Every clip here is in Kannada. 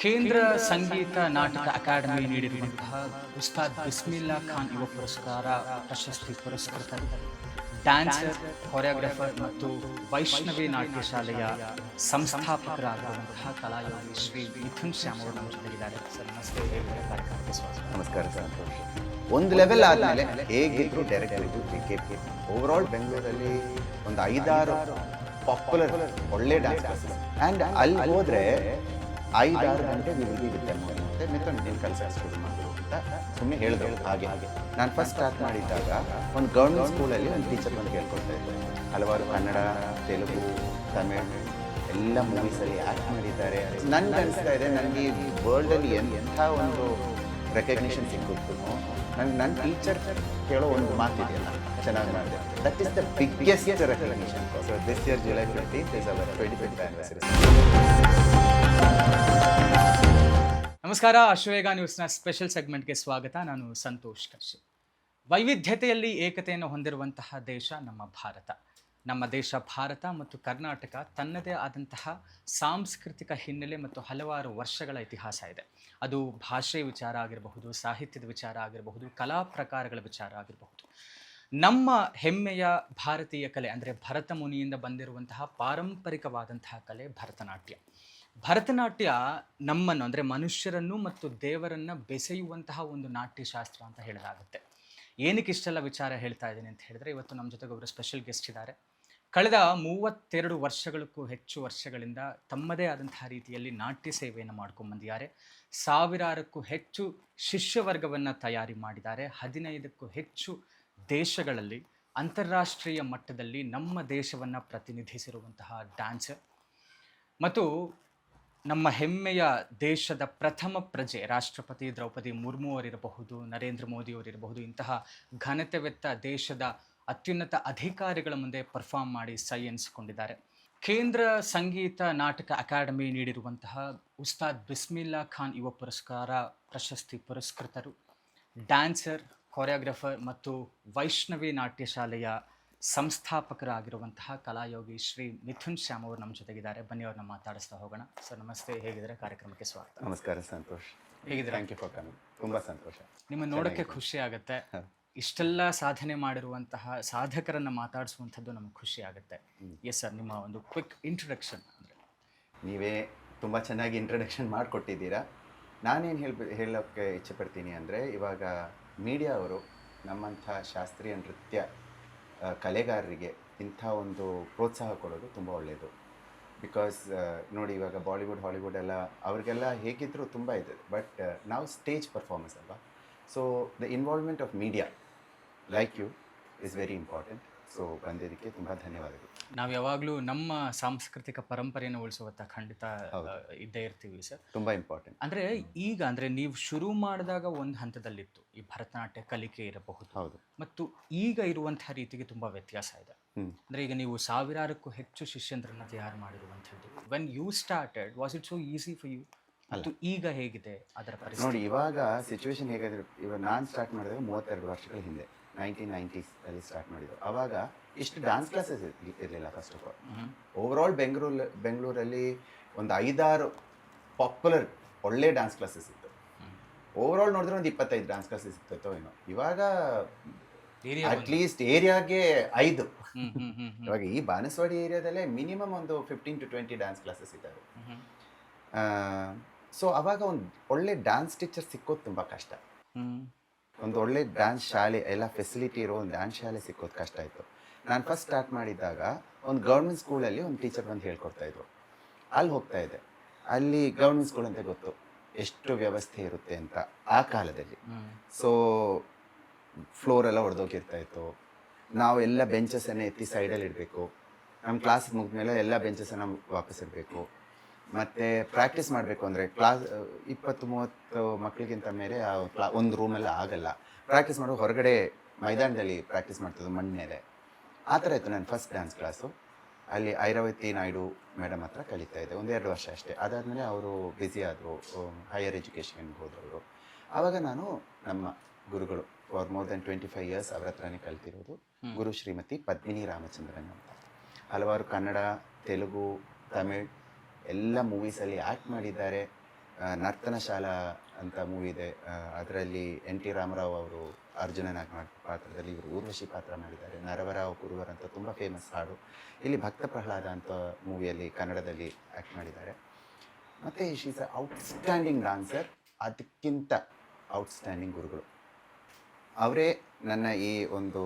ಕೇಂದ್ರ ಸಂಗೀತ ನಾಟಕ ಅಕಾಡೆಮಿ ನೀಡಿರುವಂತಹ ಉಸ್ತಾದ್ ಬಿಸ್ಮಿಲ್ಲಾ ಖಾನ್ ಯುವ ಪುರಸ್ಕಾರ ಪ್ರಶಸ್ತಿ ಪುರಸ್ಕೃತರು ಡ್ಯಾನ್ಸರ್, ಕೊರಿಯೋಗ್ರಾಫರ್ ಮತ್ತು ವೈಷ್ಣವಿ ನಾಟ್ಯ ಶಾಲೆಯ ಸಂಸ್ಥಾಪಕರಾಗಿರುವಂತಹ ಕಲಾಯೋಗಿ ಶ್ರೀ ಮಿಥುನ್ ಶ್ಯಾಮ್ ಅವರು ನಮ್ಮ ಜೊತೆಗಿದ್ದಾರೆ. ಸರ್ ನಮಸ್ತೆ, ಹೇಗಿದ್ದಾರೆ? ಕಾರ್ಯಕ್ರಮಕ್ಕೆ ಸ್ವಾಗತ. ನಮಸ್ಕಾರ ಸಂತೋಷ್. ಒಂದು ಲೆವೆಲ್ ಆದಮೇಲೆ ಹೇಗಿದ್ರು ಡೈರೆಕ್ಟ್ ಕೆ ಓವರಾಲ್ ಬೆಂಗಳೂರಲ್ಲಿ ಒಂದು 5-6 ಪಾಪ್ಯುಲರ್ ಒಳ್ಳೆ ಡ್ಯಾನ್ಸ್ ಕ್ಲಾಸಸ್ ಆ್ಯಂಡ್ ಅಲ್ಲಿ ಹೋದರೆ 5-6 ಗಂಟೆ ಮತ್ತೆ ಮಿಥುನ್ ನೀನು ಕೆಲಸ ಶುರು ಮಾಡು ಅಂತ ಸುಮ್ಮನೆ ಹೇಳಿದ್ರು. ಹಾಗೆ ನಾನು ಫಸ್ಟ್ ಸ್ಟಾರ್ಟ್ ಮಾಡಿದ್ದಾಗ ಒಂದು ಗೌರ್ಮೆಂಟ್ ಸ್ಕೂಲಲ್ಲಿ ಒಂದು ಟೀಚರ್ ಬಂದು ಹೇಳ್ಕೊಡ್ತಾ ಇದ್ದೆ. ಹಲವಾರು ಕನ್ನಡ, ತೆಲುಗು, ತಮಿಳ್ ಎಲ್ಲ ಮೂವೀಸಲ್ಲಿ ಆ್ಯಕ್ಟ್ ಮಾಡಿದ್ದಾರೆ. ನನಗೆ ಅನಿಸ್ತಾ ಇದೆ ನನಗೆ ಈ ವರ್ಲ್ಡಲ್ಲಿ ಎಂಥ ಒಂದು ರೆಕಗ್ನಿಷನ್ ಸಿಕ್ಕುತ್ತೋ ನನ್ನ ಟೀಚರ್ ಕೇಳೋ ಒಂದು ಮಾತಿದೆಯಲ್ಲ, ಚೆನ್ನಾಗಿ ಮಾಡಿದೆ. That is the biggest recognition. So this year July 15th is our 25th anniversary. ನಮಸ್ಕಾರ, ಅಶ್ವೇಗ ನ್ಯೂಸ್ನ ಸ್ಪೆಷಲ್ ಸೆಗ್ಮೆಂಟ್ಗೆ ಸ್ವಾಗತ. ನಾನು ಸಂತೋಷ್ ಕಶ್ಯಪ್. ವೈವಿಧ್ಯತೆಯಲ್ಲಿ ಏಕತೆಯನ್ನು ಹೊಂದಿರುವಂತಹ ದೇಶ ನಮ್ಮ ಭಾರತ. ನಮ್ಮ ದೇಶ ಭಾರತ ಮತ್ತು ಕರ್ನಾಟಕ ತನ್ನದೇ ಆದಂತಹ ಸಾಂಸ್ಕೃತಿಕ ಹಿನ್ನೆಲೆ ಮತ್ತು ಹಲವಾರು ವರ್ಷಗಳ ಇತಿಹಾಸ ಇದೆ. ಅದು ಭಾಷೆ ವಿಚಾರ ಆಗಿರಬಹುದು, ಸಾಹಿತ್ಯದ ವಿಚಾರ ಆಗಿರಬಹುದು, ಕಲಾ ಪ್ರಕಾರಗಳ ವಿಚಾರ ಆಗಿರಬಹುದು. ನಮ್ಮ ಹೆಮ್ಮೆಯ ಭಾರತೀಯ ಕಲೆ ಅಂದರೆ ಭರತ ಮುನಿಯಿಂದ ಬಂದಿರುವಂತಹ ಪಾರಂಪರಿಕವಾದಂತಹ ಕಲೆ ಭರತನಾಟ್ಯ. ಭರತನಾಟ್ಯ ನಮ್ಮನ್ನು ಅಂದರೆ ಮನುಷ್ಯರನ್ನು ಮತ್ತು ದೇವರನ್ನು ಬೆಸೆಯುವಂತಹ ಒಂದು ನಾಟ್ಯಶಾಸ್ತ್ರ ಅಂತ ಹೇಳಲಾಗುತ್ತೆ. ಏನಕ್ಕೆ ಇಷ್ಟೆಲ್ಲ ವಿಚಾರ ಹೇಳ್ತಾ ಇದ್ದೀನಿ ಅಂತ ಹೇಳಿದ್ರೆ, ಇವತ್ತು ನಮ್ಮ ಜೊತೆಗೆ ಒಬ್ಬರು ಸ್ಪೆಷಲ್ ಗೆಸ್ಟ್ ಇದ್ದಾರೆ. ಕಳೆದ 32 ವರ್ಷಗಳಕ್ಕೂ ಹೆಚ್ಚು ವರ್ಷಗಳಿಂದ ತಮ್ಮದೇ ಆದಂತಹ ರೀತಿಯಲ್ಲಿ ನಾಟ್ಯ ಸೇವೆಯನ್ನು ಮಾಡ್ಕೊಂಡ್ಬಂದಿದ್ದಾರೆ. 1000ಕ್ಕೂ ಹೆಚ್ಚು ಶಿಷ್ಯವರ್ಗವನ್ನು ತಯಾರಿ ಮಾಡಿದ್ದಾರೆ. 15ಕ್ಕೂ ಹೆಚ್ಚು ದೇಶಗಳಲ್ಲಿ ಅಂತಾರಾಷ್ಟ್ರೀಯ ಮಟ್ಟದಲ್ಲಿ ನಮ್ಮ ದೇಶವನ್ನು ಪ್ರತಿನಿಧಿಸಿರುವಂತಹ ಡ್ಯಾನ್ಸರ್ ಮತ್ತು ನಮ್ಮ ಹೆಮ್ಮೆಯ ದೇಶದ ಪ್ರಥಮ ಪ್ರಜೆ ರಾಷ್ಟ್ರಪತಿ ದ್ರೌಪದಿ ಮುರ್ಮು ಅವರಿರಬಹುದು, ನರೇಂದ್ರ ಮೋದಿ ಅವರಿರಬಹುದು, ಇಂತಹ ಘನತೆವೆತ್ತ ದೇಶದ ಅತ್ಯುನ್ನತ ಅಧಿಕಾರಿಗಳ ಮುಂದೆ ಪರ್ಫಾರ್ಮ್ ಮಾಡಿ ಸೈ ಎನಿಸಿಕೊಂಡಿದ್ದಾರೆ. ಕೇಂದ್ರ ಸಂಗೀತ ನಾಟಕ ಅಕಾಡೆಮಿ ನೀಡಿರುವಂತಹ ಉಸ್ತಾದ್ ಬಿಸ್ಮಿಲ್ಲಾ ಖಾನ್ ಯುವ ಪುರಸ್ಕಾರ ಪ್ರಶಸ್ತಿ ಪುರಸ್ಕೃತರು, ಡ್ಯಾನ್ಸರ್, ಕೊರಿಯೋಗ್ರಾಫರ್ ಮತ್ತು ವೈಷ್ಣವಿ ನಾಟ್ಯ ಶಾಲೆಯ ಸಂಸ್ಥಾಪಕರಾಗಿರುವಂತಹ ಕಲಾಯೋಗಿ ಶ್ರೀ ಮಿಥುನ್ ಶ್ಯಾಮ್ ಅವರು ನಮ್ಮ ಜೊತೆಗಿದ್ದಾರೆ. ಬನ್ನಿ ಅವ್ರನ್ನ ಮಾತಾಡಿಸ್ತಾ ಹೋಗೋಣ. ಸರ್ ನಮಸ್ತೆ, ಹೇಗಿದ್ದಾರೆ? ಕಾರ್ಯಕ್ರಮಕ್ಕೆ ಸ್ವಾಗತ. ನಮಸ್ಕಾರ ಸಂತೋಷ್, ಹೇಗಿದ್ದಾರೆ? Thank you for coming. ತುಂಬ ಸಂತೋಷ. ನಿಮ್ಮ ನೋಡೋಕ್ಕೆ ಖುಷಿ ಆಗುತ್ತೆ. ಇಷ್ಟೆಲ್ಲ ಸಾಧನೆ ಮಾಡಿರುವಂತಹ ಸಾಧಕರನ್ನು ಮಾತಾಡಿಸುವಂಥದ್ದು ನಮಗೆ ಖುಷಿ ಆಗುತ್ತೆ. ಎಸ್ ಸರ್, ನಿಮ್ಮ ಒಂದು ಕ್ವಿಕ್ ಇಂಟ್ರೊಡಕ್ಷನ್ ಅಂದರೆ. ನೀವೇ ತುಂಬ ಚೆನ್ನಾಗಿ ಇಂಟ್ರಡಕ್ಷನ್ ಮಾಡಿಕೊಟ್ಟಿದ್ದೀರಾ. ನಾನೇನು ಹೇಳೋಕ್ಕೆ ಇಚ್ಛೆಪಡ್ತೀನಿ ಅಂದರೆ, ಇವಾಗ ಮೀಡಿಯಾ ಅವರು ನಮ್ಮಂಥ ಶಾಸ್ತ್ರೀಯ ನೃತ್ಯ ಕಲೆಗಾರರಿಗೆ ಇಂಥ ಒಂದು ಪ್ರೋತ್ಸಾಹ ಕೊಡೋದು ತುಂಬ ಒಳ್ಳೆಯದು. ಬಿಕಾಸ್ ನೋಡಿ, ಇವಾಗ ಬಾಲಿವುಡ್, ಹಾಲಿವುಡ್ ಎಲ್ಲ ಅವ್ರಿಗೆಲ್ಲ ಹೇಗಿದ್ದರೂ ತುಂಬ ಇದೆ, ಬಟ್ ನಾವು ಸ್ಟೇಜ್ ಪರ್ಫಾರ್ಮೆನ್ಸ್ ಅಲ್ವಾ. So the involvement of media like you is very important. So ಬಂದಿದ್ದಕ್ಕೆ ತುಂಬ ಧನ್ಯವಾದಗಳು. ನಾವು ಯಾವಾಗಲೂ ನಮ್ಮ ಸಾಂಸ್ಕೃತಿಕ ಪರಂಪರೆಯನ್ನು ಉಳಿಸುವಂಥ ಖಂಡಿತ ಇದ್ದೇ ಇರ್ತೀವಿ ಸರ್. ತುಂಬ ಇಂಪಾರ್ಟೆಂಟ್. ಅಂದರೆ ಈಗ ಅಂದರೆ ನೀವು ಶುರು ಮಾಡಿದಾಗ ಒಂದು ಹಂತದಲ್ಲಿತ್ತು ಈ ಭರತನಾಟ್ಯ ಕಲಿಕೆ ಇರಬಹುದು. ಹೌದು. ಮತ್ತು ಈಗ ಇರುವಂತಹ ರೀತಿಗೆ ತುಂಬ ವ್ಯತ್ಯಾಸ ಇದೆ. ಅಂದರೆ ಈಗ ನೀವು 1000ಕ್ಕೂ ಹೆಚ್ಚು ಶಿಷ್ಯಂದ್ರನ್ನ ತಯಾರು ಮಾಡಿರುವಂಥದ್ದು. When you started, was it so easy for you? ಮತ್ತು ಈಗ ಹೇಗಿದೆ ಅದರ ಪರಿಸ್ಥಿತಿ? ನೋಡಿ, ಇವಾಗ ಸಿಚುವೇಶನ್ ಹೇಗಾದ್ರೆ, ಇವಾಗ ನಾನು ಸ್ಟಾರ್ಟ್ ಮಾಡಿದಾಗ 32 ವರ್ಷಗಳ ಹಿಂದೆ 1990s ಅಲ್ಲಿ ಸ್ಟಾರ್ಟ್ ಮಾಡಿದ್ದು. ಆವಾಗ ಇಷ್ಟು ಡ್ಯಾನ್ಸ್ ಕ್ಲಾಸಸ್ ಇರಲಿಲ್ಲ. ಫಸ್ಟ್ ಆಫ್ ಆಲ್ ಓವರಾಲ್ ಬೆಂಗಳೂರಲ್ಲಿ ಒಂದು 5-6 ಪಾಪ್ಯುಲರ್ ಒಳ್ಳೆ ಡ್ಯಾನ್ಸ್ ಕ್ಲಾಸಸ್ ಇತ್ತು. ಓವರಾಲ್ ನೋಡಿದ್ರೆ ಒಂದು 25 ಡ್ಯಾನ್ಸ್ ಕ್ಲಾಸಸ್ ಇತ್ತು ಏನೋ. ಇವಾಗ ಅಟ್ಲೀಸ್ಟ್ ಏರಿಯಾಗೆ 5. ಇವಾಗ ಈ ಬಾನಸವಾಡಿ ಏರಿಯಾದಲ್ಲೇ ಮಿನಿಮಮ್ ಒಂದು 15 to 20 ಡ್ಯಾನ್ಸ್ ಕ್ಲಾಸಸ್ ಇದ್ದಾವೆ. ಸೊ ಅವಾಗ ಒಂದು ಒಳ್ಳೆ ಡ್ಯಾನ್ಸ್ ಟೀಚರ್ ಸಿಕ್ಕೋದು ತುಂಬ ಕಷ್ಟ. ಒಂದು ಒಳ್ಳೆ ಡ್ಯಾನ್ಸ್ ಶಾಲೆ, ಎಲ್ಲ ಫೆಸಿಲಿಟಿ ಇರೋ ಒಂದು ಡ್ಯಾನ್ಸ್ ಶಾಲೆ ಸಿಕ್ಕೋದು ಕಷ್ಟ ಆಯಿತು. ನಾನು ಫಸ್ಟ್ ಸ್ಟಾರ್ಟ್ ಮಾಡಿದ್ದಾಗ ಒಂದು ಗೌರ್ಮೆಂಟ್ ಸ್ಕೂಲಲ್ಲಿ ಒಂದು ಟೀಚರ್ ಬಂದು ಹೇಳ್ಕೊಡ್ತಾಯಿದ್ರು. ಅಲ್ಲಿ ಹೋಗ್ತಾ ಇದ್ದೆ. ಅಲ್ಲಿ ಗೌರ್ಮೆಂಟ್ ಸ್ಕೂಲ್ ಅಂತ ಗೊತ್ತು ಎಷ್ಟು ವ್ಯವಸ್ಥೆ ಇರುತ್ತೆ ಅಂತ ಆ ಕಾಲದಲ್ಲಿ. ಸೊ ಫ್ಲೋರೆಲ್ಲ ಹೊಡೆದೋಗಿರ್ತಾಯಿತ್ತು. ನಾವು ಎಲ್ಲ ಬೆಂಚಸನ್ನು ಎತ್ತಿ ಸೈಡಲ್ಲಿ ಇಡಬೇಕು. ನಮ್ಮ ಕ್ಲಾಸ್ ಮುಗಿದ್ಮೇಲೆ ಎಲ್ಲ ಬೆಂಚಸನ್ನು ವಾಪಸ್ ಇಡಬೇಕು. ಮತ್ತು ಪ್ರಾಕ್ಟೀಸ್ ಮಾಡಬೇಕು ಅಂದರೆ ಕ್ಲಾಸ್ 20-30 ಮಕ್ಕಳಿಗಿಂತ ಮೇಲೆ ಒಂದು ರೂಮೆಲ್ಲ ಆಗಲ್ಲ. ಪ್ರಾಕ್ಟೀಸ್ ಮಾಡೋ ಹೊರಗಡೆ ಮೈದಾನದಲ್ಲಿ ಪ್ರಾಕ್ಟೀಸ್ ಮಾಡ್ತಿದ್ದು ಮಣ್ಣು ಮೇಲೆ. ಆ ಥರ ಇತ್ತು ನನ್ನ ಫಸ್ಟ್ ಡ್ಯಾನ್ಸ್ ಕ್ಲಾಸು. ಅಲ್ಲಿ ಐರಾವತಿ ನಾಯ್ಡು ಮೇಡಮ್ ಹತ್ರ ಕಲಿತಾ ಇದ್ದೆ. 1-2 ವರ್ಷ ಅಷ್ಟೇ. ಅದಾದಮೇಲೆ ಅವರು ಬ್ಯುಸಿ ಆದರು, ಹೈಯರ್ ಎಜುಕೇಷನ್ಗೆ ಹೋದವರು. ಆವಾಗ ನಾನು ನಮ್ಮ ಗುರುಗಳು ಫಾರ್ ಮೋರ್ ದೆನ್ 25 years ಅವ್ರ ಹತ್ರನೇ ಕಲ್ತಿರೋದು. ಗುರು ಶ್ರೀಮತಿ ಪದ್ಮಿನಿ ರಾಮಚಂದ್ರನ್ ಅಂತ. ಹಲವಾರು ಕನ್ನಡ, ತೆಲುಗು, ತಮಿಳ್ ಎಲ್ಲ ಮೂವೀಸಲ್ಲಿ ಆ್ಯಕ್ಟ್ ಮಾಡಿದ್ದಾರೆ. ನರ್ತನ ಶಾಲಾ ಅಂತ ಮೂವಿ ಇದೆ, ಅದರಲ್ಲಿ ಎನ್ ಟಿ ರಾಮರಾವ್ ಅವರು ಅರ್ಜುನನಾಗಿ ಪಾತ್ರದಲ್ಲಿ, ಇವರು ಊರ್ವಶಿ ಪಾತ್ರ ಮಾಡಿದ್ದಾರೆ. ನರವರಾವ್ ಕುರುವರ್ ಅಂತ ತುಂಬ ಫೇಮಸ್ ಹಾಡು. ಇಲ್ಲಿ ಭಕ್ತ ಪ್ರಹ್ಲಾದ ಅಂತ ಮೂವಿಯಲ್ಲಿ ಕನ್ನಡದಲ್ಲಿ ಆ್ಯಕ್ಟ್ ಮಾಡಿದ್ದಾರೆ. ಮತ್ತು ಶೀಸ್ ಅ ಔಟ್ಸ್ಟ್ಯಾಂಡಿಂಗ್ ಡಾನ್ಸರ್. ಅದಕ್ಕಿಂತ ಔಟ್ಸ್ಟ್ಯಾಂಡಿಂಗ್ ಗುರುಗಳು ಅವರೇ. ನನ್ನ ಈ ಒಂದು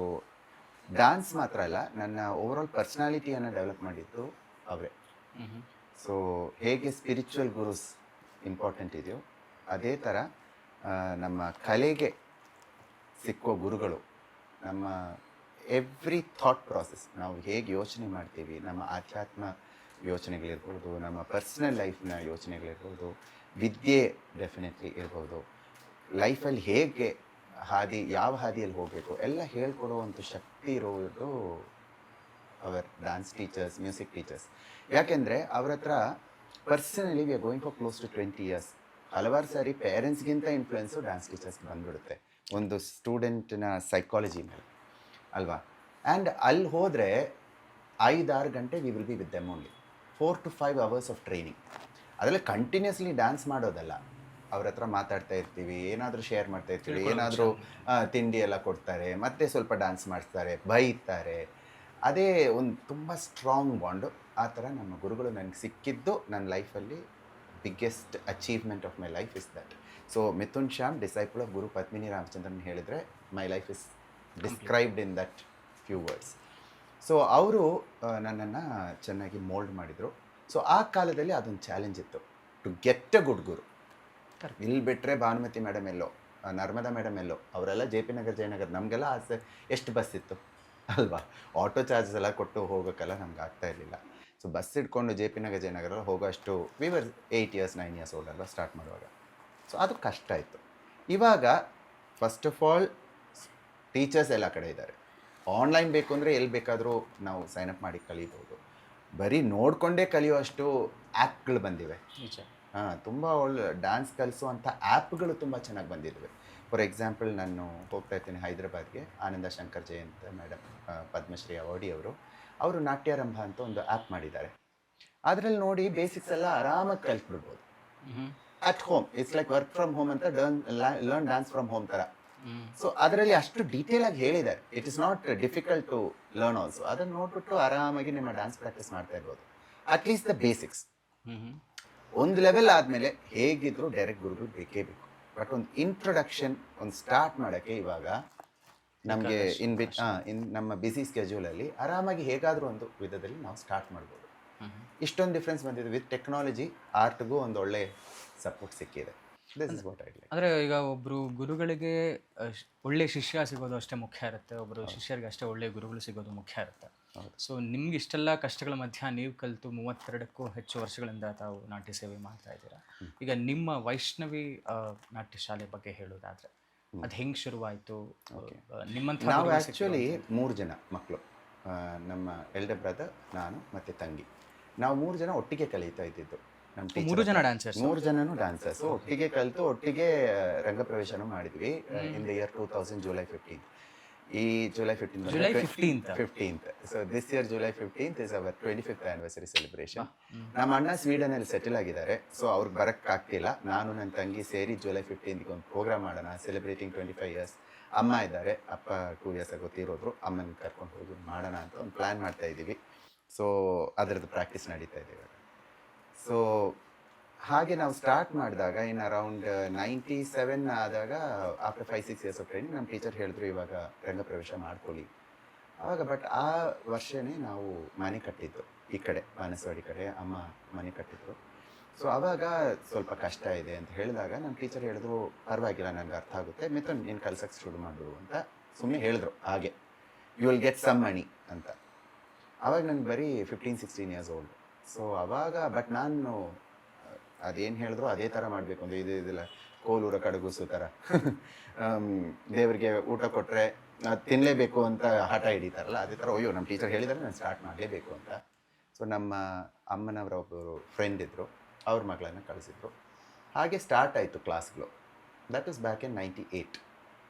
ಡ್ಯಾನ್ಸ್ ಮಾತ್ರ ಅಲ್ಲ, ನನ್ನ ಓವರಾಲ್ ಪರ್ಸ್ನಾಲಿಟಿಯನ್ನು ಡೆವಲಪ್ ಮಾಡಿದ್ದು ಅವರೇ. ಸೊ ಹೇಗೆ ಸ್ಪಿರಿಚುವಲ್ ಗುರುಸ್ ಇಂಪಾರ್ಟೆಂಟ್ ಇದೆಯೋ ಅದೇ ಥರ ನಮ್ಮ ಕಲೆಗೆ ಸಿಕ್ಕೋ ಗುರುಗಳು, ನಮ್ಮ ಎವ್ರಿ ಥಾಟ್ ಪ್ರಾಸೆಸ್, ನಾವು ಹೇಗೆ ಯೋಚನೆ ಮಾಡ್ತೀವಿ, ನಮ್ಮ ಆಧ್ಯಾತ್ಮ ಯೋಚನೆಗಳಿರ್ಬೋದು, ನಮ್ಮ ಪರ್ಸ್ನಲ್ ಲೈಫ್ನ ಯೋಚನೆಗಳಿರ್ಬೋದು, ವಿದ್ಯೆ ಡೆಫಿನೆಟ್ಲಿ ಇರ್ಬೋದು, ಲೈಫಲ್ಲಿ ಹೇಗೆ ಯಾವ ಹಾದಿಯಲ್ಲಿ ಹೋಗಬೇಕು ಎಲ್ಲ ಹೇಳ್ಕೊಡುವಂಥ ಶಕ್ತಿ ಇರೋದು our dance teachers, music teachers. ಯಾಕೆಂದರೆ ಅವ್ರ ಹತ್ರ personally we are going for close to 20 years. ಹಲವಾರು ಸಾರಿ ಪೇರೆಂಟ್ಸ್ಗಿಂತ ಇನ್ಫ್ಲುಯೆನ್ಸು ಡ್ಯಾನ್ಸ್ ಟೀಚರ್ಸ್ಗೆ ಬಂದ್ಬಿಡುತ್ತೆ ಒಂದು ಸ್ಟೂಡೆಂಟ್ನ ಸೈಕಾಲಜಿ ಮೇಲೆ, ಅಲ್ವಾ? ಆ್ಯಂಡ್ ಅಲ್ಲಿ ಹೋದರೆ 5-6 ಗಂಟೆ we will be with them only. 4 to 5 hours of training. ಅದರಲ್ಲಿ ಕಂಟಿನ್ಯೂಸ್ಲಿ ಡ್ಯಾನ್ಸ್ ಮಾಡೋದಲ್ಲ, ಅವ್ರ ಹತ್ರ ಮಾತಾಡ್ತಾ ಇರ್ತೀವಿ, ಏನಾದರೂ ಶೇರ್ ಮಾಡ್ತಾ ಇರ್ತೀವಿ, ಏನಾದರೂ ತಿಂಡಿ ಎಲ್ಲ ಕೊಡ್ತಾರೆ, ಮತ್ತೆ ಸ್ವಲ್ಪ ಡ್ಯಾನ್ಸ್ ಮಾಡಿಸ್ತಾರೆ, ಬೈತಾರೆ. ಅದೇ ಒಂದು ತುಂಬ ಸ್ಟ್ರಾಂಗ್ ಬಾಂಡು. ಆ ಥರ ನಮ್ಮ ಗುರುಗಳು ನನಗೆ ಸಿಕ್ಕಿದ್ದು ನನ್ನ ಲೈಫಲ್ಲಿ biggest achievement of my life is that. So Mithun Shyam, disciple of guru Padmini Ramachandran ಹೇಳಿದರೆ my life is described in that few words. So ಅವರು ನನ್ನನ್ನು ಚೆನ್ನಾಗಿ ಮೋಲ್ಡ್ ಮಾಡಿದರು. ಸೊ ಆ ಕಾಲದಲ್ಲಿ ಅದೊಂದು ಚಾಲೆಂಜ್ ಇತ್ತು, ಟು ಗೆಟ್ ಅ ಗುಡ್ ಗುರು. ಇಲ್ಲಿ ಬಿಟ್ಟರೆ ಭಾನುಮತಿ ಮೇಡಮ್ ಎಲ್ಲೋ, ನರ್ಮದಾ ಮೇಡಮ್ ಎಲ್ಲೋ, ಅವರೆಲ್ಲ ಜೆ ಪಿ ನಗರ್, ಜಯನಗರ್. ನಮಗೆಲ್ಲ ಆಸೆ, ಎಷ್ಟು ಬಸ್ ಇತ್ತು ಅಲ್ವಾ? ಆಟೋ ಚಾರ್ಜಸ್ ಎಲ್ಲ ಕೊಟ್ಟು ಹೋಗೋಕ್ಕೆಲ್ಲ ನಮ್ಗೆ ಆಗ್ತಾ ಇರಲಿಲ್ಲ. ಸೊ ಬಸ್ ಇಟ್ಕೊಂಡು ಜೆ ಪಿ ನಗರ್, ಜಯನಗರ ಹೋಗೋಷ್ಟು we were 8 years 9 years old ಅಲ್ವಾ ಸ್ಟಾರ್ಟ್ ಮಾಡುವಾಗ. ಸೊ ಅದು ಕಷ್ಟ ಆಯಿತು. ಇವಾಗ ಫಸ್ಟ್ ಆಫ್ ಆಲ್ ಟೀಚರ್ಸ್ ಎಲ್ಲ ಕಡೆ ಇದ್ದಾರೆ. ಆನ್ಲೈನ್ ಬೇಕು ಅಂದರೆ ಎಲ್ಲಿ ಬೇಕಾದರೂ ನಾವು ಸೈನಪ್ ಮಾಡಿ ಕಲಿಬೋದು. ಬರೀ ನೋಡಿಕೊಂಡೇ ಕಲಿಯುವಷ್ಟು ಆ್ಯಪ್ಗಳು ಬಂದಿವೆ. ತುಂಬ ಒಳ್ಳೆ ಡ್ಯಾನ್ಸ್ ಕಲಿಸುವಂಥ ಆ್ಯಪ್ಗಳು ತುಂಬ ಚೆನ್ನಾಗಿ ಬಂದಿದ್ದಾವೆ. ಫಾರ್ ಎಕ್ಸಾಂಪಲ್, ನಾನು ಹೋಗ್ತಾ ಇರ್ತೀನಿ ಹೈದರಾಬಾದ್ಗೆ, ಆನಂದ ಶಂಕರ್ ಜಯಂತ್ ಮೇಡಮ್, ಪದ್ಮಶ್ರೀ ಅವಾರ್ಡಿ ಅವರು ನಾಟ್ಯಾರಂಭ ಅಂತ ಒಂದು ಆ್ಯಪ್ ಮಾಡಿದ್ದಾರೆ. ಅದರಲ್ಲಿ ನೋಡಿ ಬೇಸಿಕ್ಸ್ ಎಲ್ಲ ಆರಾಮಾಗಿ ಕಲಿಸ್ಬಿಡ್ಬೋದು at home. It's like work from home ಅಂತ, ಲರ್ನ್ ಡ್ಯಾನ್ಸ್ ಫ್ರಮ್ ಹೋಮ್ ಥರ. ಸೊ ಅದರಲ್ಲಿ ಅಷ್ಟು ಡೀಟೇಲ್ ಆಗಿ ಹೇಳಿದ್ದಾರೆ. It is not difficult to learn also. ಅದನ್ನು ನೋಡ್ಬಿಟ್ಟು ಆರಾಮಾಗಿ ನಿಮ್ಮ ಡ್ಯಾನ್ಸ್ ಪ್ರಾಕ್ಟೀಸ್ ಮಾಡ್ತಾ ಇರ್ಬೋದು. At least the basics. ಒಂದು ಲೆವೆಲ್ ಆದಮೇಲೆ ಹೇಗಿದ್ರು ಡೈರೆಕ್ಟ್ ಗುರುಗಳು ಬೇಕೇ ಬೇಕು. ಬಟ್ ಒಂದು ಇಂಟ್ರೊಡಕ್ಷನ್, ಒಂದು ಸ್ಟಾರ್ಟ್ ಮಾಡೋಕ್ಕೆ ಇವಾಗ ನಮಗೆ ನಮ್ಮ ಬ್ಯುಸಿ ಸ್ಕೆಡ್ಯೂಲಲ್ಲಿ ಆರಾಮಾಗಿ ಹೇಗಾದರೂ ಒಂದು ವಿಧದಲ್ಲಿ ನಾವು ಸ್ಟಾರ್ಟ್ ಮಾಡ್ಬೋದು. ಇಷ್ಟೊಂದು ಡಿಫ್ರೆನ್ಸ್ ಬಂದಿದೆ. ವಿತ್ ಟೆಕ್ನಾಲಜಿ ಆರ್ಟ್ಗೂ ಒಂದು ಒಳ್ಳೆ ಸಪೋರ್ಟ್ ಸಿಕ್ಕಿದೆ. This is what I like. ಅಂದರೆ ಈಗ ಒಬ್ಬರು ಗುರುಗಳಿಗೆ ಒಳ್ಳೆ ಶಿಷ್ಯ ಸಿಗೋದು ಅಷ್ಟೇ ಮುಖ್ಯ ಇರುತ್ತೆ, ಒಬ್ಬರು ಶಿಷ್ಯರಿಗೆ ಅಷ್ಟೇ ಒಳ್ಳೆ ಗುರುಗಳು ಸಿಗೋದು ಮುಖ್ಯ ಇರುತ್ತೆ. ಸೊ ನಿಮ್ಗೆ ಇಷ್ಟೆಲ್ಲ ಕಷ್ಟಗಳ ಮಧ್ಯ ನೀವು ಕಲಿತು 32ಕ್ಕೂ ಹೆಚ್ಚು ವರ್ಷಗಳಿಂದ ತಾವು ನಾಟ್ಯ ಸೇವೆ ಮಾಡ್ತಾ ಇದ್ದೀರಾ. ಈಗ ನಿಮ್ಮ ವೈಷ್ಣವಿ ನಾಟ್ಯ ಶಾಲೆ ಬಗ್ಗೆ ಹೇಳೋದಾದ್ರೆ ಅದು ಹೆಂಗೆ ಶುರುವಾಯಿತು? ನಿಮ್ಮಂಥ ನಾವು ಆ್ಯಕ್ಚುಲಿ 3 ಜನ ಮಕ್ಕಳು, ನಮ್ಮ ಎಲ್ಡರ್ ಬ್ರದರ್, ನಾನು ಮತ್ತು ತಂಗಿ. ನಾವು 3 ಜನ ಒಟ್ಟಿಗೆ ಕಲಿತಾ ಇದ್ದಿದ್ದು. ನಮ್ಮ 3 ಜನ ಡ್ಯಾನ್ಸರ್ಸ್, 3 ಜನನೂ ಡ್ಯಾನ್ಸರ್ಸ್. ಒಟ್ಟಿಗೆ ಕಲಿತು ಒಟ್ಟಿಗೆ ರಂಗಪ್ರವೇಶನೂ ಮಾಡಿದ್ವಿ ಇನ್ ದ ಇಯರ್ 2000 July 15. ಈ July 15th. So this year July 15th is our 25th anniversary celebration. ನಮ್ಮ ಅಣ್ಣ ಸ್ವೀಡನಲ್ಲಿ ಸೆಟಲ್ ಆಗಿದ್ದಾರೆ. ಸೊ ಅವ್ರಿಗೆ ಬರೋಕ್ಕಾಗ್ತಿಲ್ಲ. ನಾನು ನನ್ನ ತಂಗಿ ಸೇರಿ July 15ಗೆ ಒಂದು ಪ್ರೋಗ್ರಾಮ್ ಮಾಡೋಣ, ಸೆಲೆಬ್ರೇಟಿಂಗ್ 25 years. ಅಮ್ಮ ಇದ್ದಾರೆ, ಅಪ್ಪ 2 years ಆಗಿ ಗೊತ್ತಿರೋದ್ರು. ಅಮ್ಮನ ಕರ್ಕೊಂಡು ಹೋಗಿ ಮಾಡೋಣ ಅಂತ ಒಂದು ಪ್ಲ್ಯಾನ್ ಮಾಡ್ತಾ ಇದ್ದೀವಿ. ಸೊ ಅದರದ್ದು ಪ್ರಾಕ್ಟೀಸ್ ನಡೀತಾ ಇದೆ ಇವಾಗ. ಸೊ ಹಾಗೆ ನಾವು ಸ್ಟಾರ್ಟ್ ಮಾಡಿದಾಗ ಇನ್ ಅರೌಂಡ್ 97 ಆದಾಗ, ಆಫ್ಟರ್ 5-6 years ಆಫ್ ಟ್ರೈನಿಂಗ್, ನಮ್ಮ ಟೀಚರ್ ಹೇಳಿದ್ರು ಇವಾಗ ರಂಗಪ್ರವೇಶ ಮಾಡ್ಕೊಳ್ಳಿ ಆವಾಗ. ಬಟ್ ಆ ವರ್ಷನೇ ನಾವು ಮನೆ ಕಟ್ಟಿದ್ದು ಈ ಕಡೆ ಬಾನಸವಾಡಿ ಕಡೆ, ಅಮ್ಮ ಮನೆ ಕಟ್ಟಿದ್ರು. ಸೊ ಆವಾಗ ಸ್ವಲ್ಪ ಕಷ್ಟ ಇದೆ ಅಂತ ಹೇಳಿದಾಗ ನಮ್ಮ ಟೀಚರ್ ಹೇಳಿದ್ರು, ಪರವಾಗಿಲ್ಲ, ನನಗೆ ಅರ್ಥ ಆಗುತ್ತೆ, ಮಿಥುನ್ ನೀನು ಕಲ್ಸಕ್ಕೆ ಶುರು ಮಾಡು ಅಂತ ಸುಮ್ಮನೆ ಹೇಳಿದ್ರು. ಹಾಗೆ you will get some money ಅಂತ. ಆವಾಗ ನನಗೆ ಬರೀ 15-16 years ಓಲ್ಡ್. ಸೊ ಆವಾಗ ಬಟ್ ನಾನು ಅದೇನು ಹೇಳಿದ್ರು ಅದೇ ಥರ ಮಾಡಬೇಕು ಅಂದರೆ ಇದಿಲ್ಲ, ಕೋಲೂರ ಕಡಗುಸು ಥರ ದೇವರಿಗೆ ಊಟ ಕೊಟ್ಟರೆ ತಿನ್ನಲೇಬೇಕು ಅಂತ ಹಠ ಹಿಡಿತಾರಲ್ಲ, ಅದೇ ಥರ ಅಯ್ಯೋ ನಮ್ಮ ಟೀಚರ್ ಹೇಳಿದರೆ ನಾನು ಸ್ಟಾರ್ಟ್ ಮಾಡಲೇಬೇಕು ಅಂತ. ಸೊ ನಮ್ಮ ಅಮ್ಮನವರ ಒಬ್ಬರು ಫ್ರೆಂಡ್ ಇದ್ದರು, ಅವ್ರ ಮಗಳನ್ನು ಕಳಿಸಿದ್ರು. ಹಾಗೆ ಸ್ಟಾರ್ಟ್ ಆಯಿತು ಕ್ಲಾಸ್ಗಳು. That is back in 98,